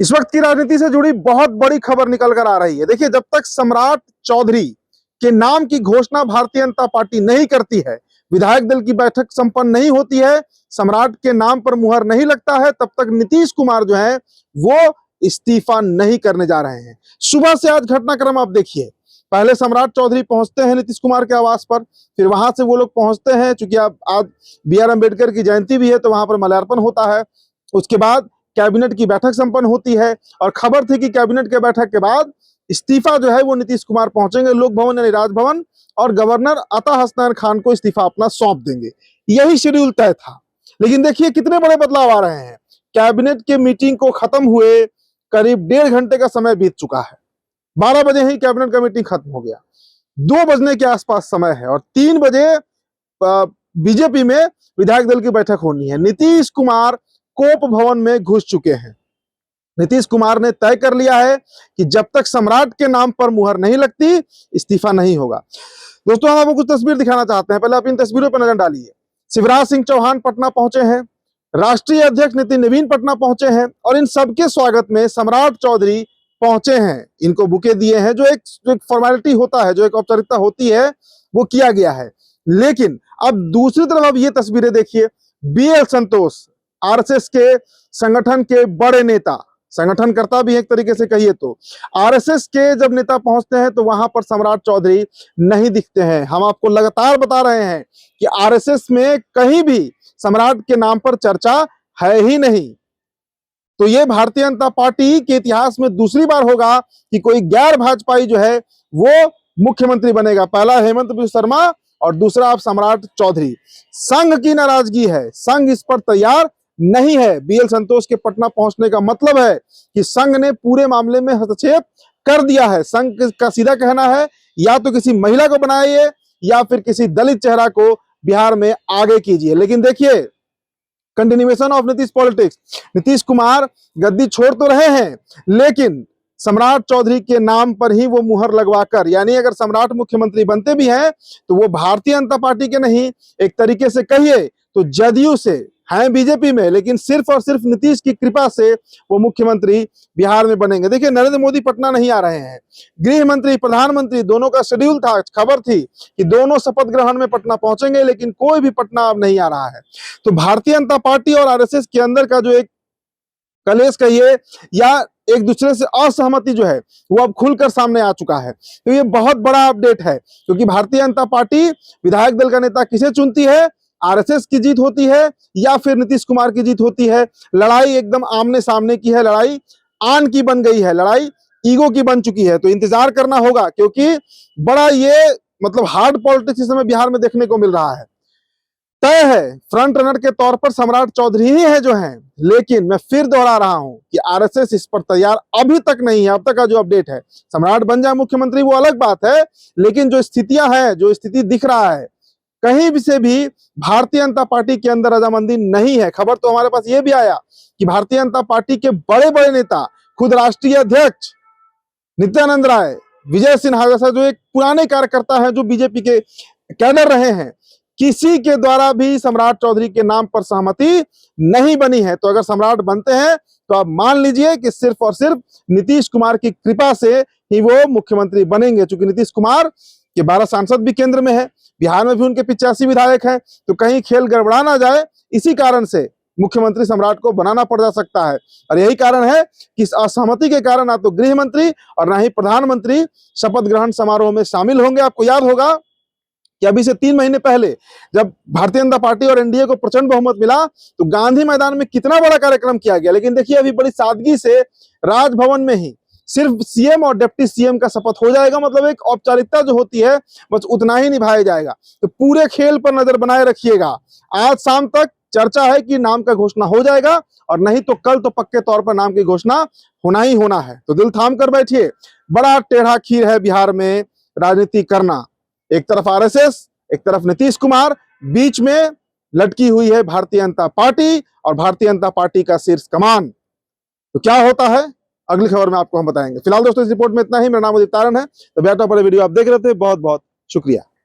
इस वक्त की राजनीति से जुड़ी बहुत बड़ी खबर निकल कर आ रही है। देखिए, जब तक सम्राट चौधरी के नाम की घोषणा भारतीय जनता पार्टी नहीं करती है, विधायक दल की बैठक संपन्न नहीं होती है, सम्राट के नाम पर मुहर नहीं लगता है, तब तक नीतीश कुमार जो है वो इस्तीफा नहीं करने जा रहे हैं। सुबह से आज घटनाक्रम आप देखिए। पहले सम्राट चौधरी पहुंचते हैं नीतीश कुमार के आवास पर, फिर वहां से वो लोग पहुंचते हैं, चूंकि आज BR अम्बेडकर की जयंती भी है तो वहां पर माल्यार्पण होता है। उसके बाद कैबिनेट की बैठक संपन्न होती है और खबर थी कि कैबिनेट के बैठक के बाद इस्तीफा जो है वो नीतीश कुमार पहुंचेंगे लोक भवन यानी राजभवन और गवर्नर अता हसनैन खान को इस्तीफा अपना सौंप देंगे। यही शेड्यूल तय था। लेकिन देखिए कितने बड़े बदलाव आ रहे हैं। कैबिनेट के मीटिंग को खत्म हुए करीब 1.5 घंटे का समय बीत चुका है। 12 बजे ही कैबिनेट का मीटिंग खत्म हो गया। 2 बजने के आसपास समय है और 3 बजे बीजेपी में विधायक दल की बैठक होनी है। नीतीश कुमार कोप भवन में घुस चुके हैं। नीतीश कुमार ने तय कर लिया है कि जब तक सम्राट के नाम पर मुहर नहीं लगती इस्तीफा नहीं होगा। दोस्तों, हम आपको कुछ तस्वीर दिखाना चाहते हैं। पहले आप इन तस्वीरों पर नजर डालिए। शिवराज सिंह चौहान पटना पहुंचे हैं, राष्ट्रीय अध्यक्ष नितिन नवीन पटना पहुंचे हैं और इन सबके स्वागत में सम्राट चौधरी पहुंचे हैं। इनको बुके दिए हैं, जो एक फॉर्मेलिटी होता है, जो एक औपचारिकता होती है, वो किया गया है। लेकिन अब दूसरी तरफ अब ये तस्वीरें देखिए। BL संतोष, RSS के संगठन के बड़े नेता, संगठनकर्ता भी एक तरीके से कहिए तो, RSS के जब नेता पहुंचते हैं तो वहां पर सम्राट चौधरी नहीं दिखते हैं। हम आपको लगातार बता रहे हैं कि RSS में कहीं भी सम्राट के नाम पर चर्चा है ही नहीं। तो ये भारतीय जनता पार्टी के इतिहास में दूसरी बार होगा कि कोई गैर भाजपाई जो है वो मुख्यमंत्री बनेगा। पहला हेमंत बिस्वा शर्मा और दूसरा अब सम्राट चौधरी। संघ की नाराजगी है, संघ इस पर तैयार नहीं है। BL संतोष के पटना पहुंचने का मतलब है कि संघ ने पूरे मामले में हस्तक्षेप कर दिया है। संघ का सीधा कहना है या तो किसी महिला को बनाइए या फिर किसी दलित चेहरा को बिहार में आगे कीजिए। लेकिन देखिए, continuation of Nitish politics. Nitish Kumar गद्दी छोड़ तो रहे हैं, लेकिन सम्राट चौधरी के नाम पर ही वो मुहर लगवाकर, यानी अगर सम्राट मुख्यमंत्री बनते भी हैं तो वो भारतीय जनता पार्टी के नहीं, एक तरीके से कहिए तो जदयू से हैं, बीजेपी में, लेकिन सिर्फ और सिर्फ नीतीश की कृपा से वो मुख्यमंत्री बिहार में बनेंगे। देखिए, नरेंद्र मोदी पटना नहीं आ रहे हैं। गृह मंत्री, प्रधानमंत्री दोनों का शेड्यूल था, खबर थी कि दोनों शपथ ग्रहण में पटना पहुंचेंगे, लेकिन कोई भी पटना अब नहीं आ रहा है। तो भारतीय जनता पार्टी और RSS के अंदर का जो एक कलेश कहिए या एक दूसरे से असहमति जो है वो अब खुलकर सामने आ चुका है। तो ये बहुत बड़ा अपडेट है, क्योंकि भारतीय जनता पार्टी विधायक दल का नेता किसे चुनती है, RSS की जीत होती है या फिर नीतीश कुमार की जीत होती है। लड़ाई एकदम आमने सामने की है, लड़ाई आन की बन गई है, लड़ाई ईगो की बन चुकी है। तो इंतजार करना होगा, क्योंकि बड़ा ये मतलब हार्ड पॉलिटिक्स इस समय बिहार में देखने को मिल रहा है। तय है फ्रंट रनर के तौर पर सम्राट चौधरी ही है जो हैं, लेकिन मैं फिर दोहरा रहा हूं कि RSS इस पर तैयार अभी तक नहीं है। अब तक का जो अपडेट है, सम्राट बन जाए मुख्यमंत्री वो अलग बात है, लेकिन जो स्थितियां हैं, जो स्थिति दिख रहा है, कहीं भी से भी भारतीय जनता पार्टी के अंदर रजामंदी नहीं है। खबर तो हमारे पास ये भी आया कि भारतीय जनता पार्टी के बड़े बड़े नेता, खुद राष्ट्रीय अध्यक्ष नित्यानंद राय, विजय सिन्हा जैसा जो एक पुराने कार्यकर्ता है जो बीजेपी के कैडर रहे हैं, किसी के द्वारा भी सम्राट चौधरी के नाम पर सहमति नहीं बनी है। तो अगर सम्राट बनते हैं तो आप मान लीजिए कि सिर्फ और सिर्फ नीतीश कुमार की कृपा से ही वो मुख्यमंत्री बनेंगे। चूंकि नीतीश कुमार के 12 सांसद भी केंद्र में है, बिहार में भी उनके 85 विधायक हैं, तो कहीं खेल गड़बड़ा ना जाए, इसी कारण से मुख्यमंत्री सम्राट को बनाना पड़ जा सकता है। और यही कारण है कि इस असहमति के कारण ना तो गृह मंत्री और ना ही प्रधानमंत्री शपथ ग्रहण समारोह में शामिल होंगे। आपको याद होगा कि अभी से 3 महीने पहले जब भारतीय जनता पार्टी और NDA को प्रचंड बहुमत मिला तो गांधी मैदान में कितना बड़ा कार्यक्रम किया गया। लेकिन देखिए, अभी बड़ी सादगी से राजभवन में ही सिर्फ CM और डिप्टी CM का शपथ हो जाएगा। मतलब एक औपचारिकता जो होती है बस उतना ही निभाया जाएगा। तो पूरे खेल पर नजर बनाए रखिएगा। आज शाम तक चर्चा है कि नाम का घोषणा हो जाएगा, और नहीं तो कल तो पक्के तौर पर नाम की घोषणा होना ही होना है। तो दिल थाम कर बैठिए। बड़ा टेढ़ा खीर है बिहार में राजनीति करना। एक तरफ RSS, एक तरफ नीतीश कुमार, बीच में लटकी हुई है भारतीय जनता पार्टी और भारतीय जनता पार्टी का शीर्ष कमान। तो क्या होता है अगली खबर में आपको हम बताएंगे। फिलहाल दोस्तों, इस रिपोर्ट में इतना ही। मेरा नाम उदित तारण है। तो बेटा बड़े वीडियो आप देख रहे थे, बहुत बहुत शुक्रिया।